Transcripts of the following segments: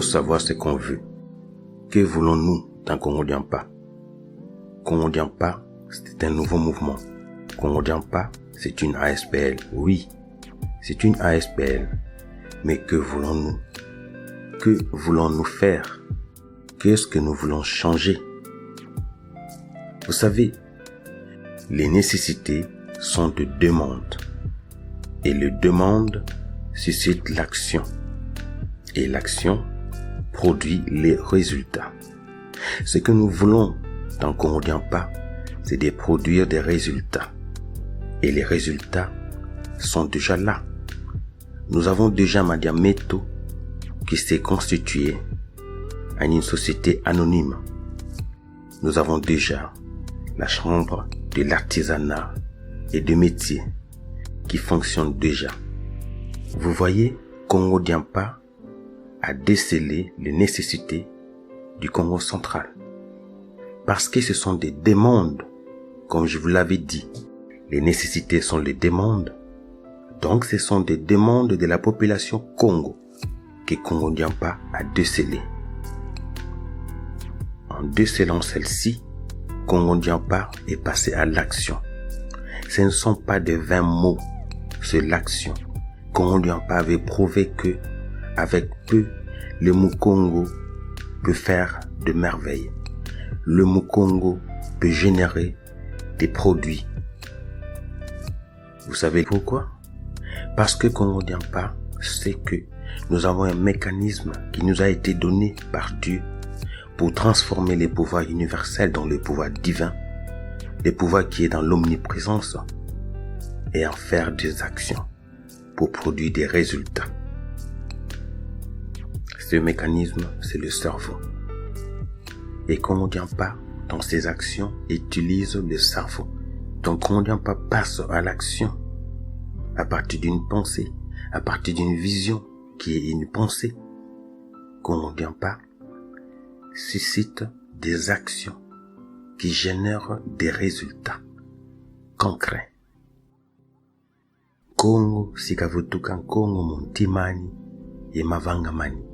faut savoir ce qu'on veut. Que voulons-nous dans Congo Diampa? Congo Diampa, c'est un nouveau mouvement. Congo Diampa, c'est une ASBL. Oui, c'est une ASBL. Mais que voulons-nous? Que voulons-nous faire? Qu'est-ce que nous voulons changer? Vous savez, les nécessités sont de demande. Et les demandes suscitent l'action. Et l'action produit les résultats. Ce que nous voulons dans Congo Diampa, c'est de produire des résultats. Et les résultats sont déjà là. Nous avons déjà Madiameto qui s'est constitué en une société anonyme. Nous avons déjà la chambre de l'artisanat et des métiers qui fonctionne déjà. Vous voyez, Congo Diampa a décelé les nécessités du Congo central. Parce que ce sont des demandes, comme je vous l'avais dit. Les nécessités sont les demandes. Donc ce sont des demandes de la population Congo que Congo Diampa a décelé. En décelant celle-ci, Congo Diampa est passé à l'action. Ce ne sont pas des vains mots, c'est l'action. Congo Diampa avait prouvé que, avec peu, le Mukongo peut faire de merveilles. Le Mukongo peut générer des produits. Vous savez pourquoi? Parce que Congo Diampa sait que nous avons un mécanisme qui nous a été donné par Dieu pour transformer les pouvoirs universels dans le pouvoir divin, le pouvoir qui est dans l'omniprésence, et en faire des actions pour produire des résultats. Ce mécanisme, c'est le cerveau. Et Congo Diampa, dans ses actions, utilise le cerveau. Donc Congo Diampa passe à l'action à partir d'une pensée, à partir d'une vision qui est une pensée. Congo Diampa suscite des actions qui génèrent des résultats concrets. Congo sikavutuka Congo montimani et mavangamani.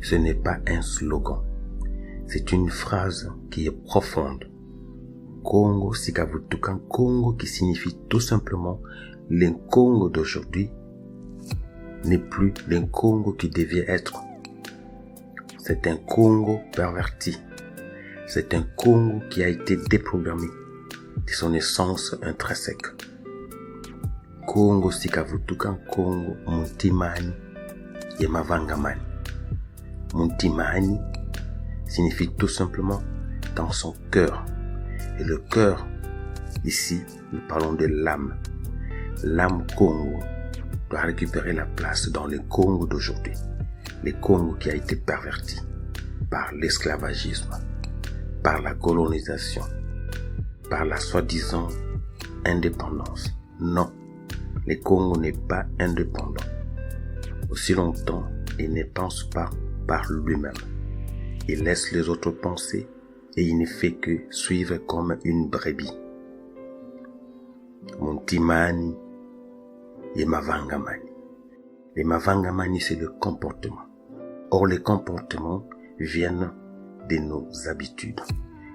Ce n'est pas un slogan. C'est une phrase qui est profonde. Congo sikavutuka Congo qui signifie tout simplement le Congo d'aujourd'hui n'est plus le Congo qui devait être. C'est un Congo perverti. C'est un Congo qui a été déprogrammé de son essence intrinsèque. Congo sikavutuka Congo montimani et mavangamani. Montimani signifie tout simplement dans son cœur. Et le cœur, ici, nous parlons de l'âme. L'âme Congo doit récupérer la place dans le Congo d'aujourd'hui. Le Congo qui a été perverti par l'esclavagisme, par la colonisation, par la soi-disant indépendance. Non, le Congo n'est pas indépendant. Aussi longtemps, il ne pense pas par lui-même. Il laisse les autres penser et il ne fait que suivre comme une brebis. Montimani et mavangamani. Les mavangamani, c'est le comportement. Or, les comportements viennent de nos habitudes.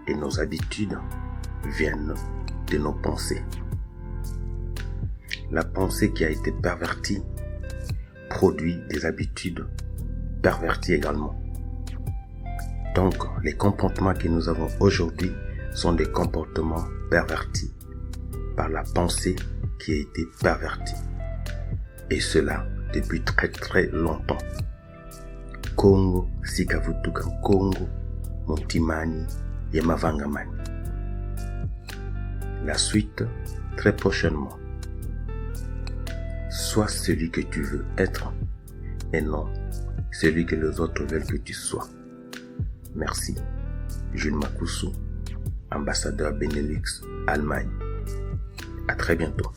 Et nos habitudes viennent de nos pensées. La pensée qui a été pervertie produit des habitudes perverties également. Donc, les comportements que nous avons aujourd'hui sont des comportements pervertis par la pensée qui a été pervertie. Et cela depuis très très longtemps. Congo sikavutuka Congo montimani et mavangamani. La suite très prochainement. Sois celui que tu veux être et non celui que les autres veulent que tu sois. Merci. Jules Makusu, ambassadeur Benelux, Allemagne. À très bientôt.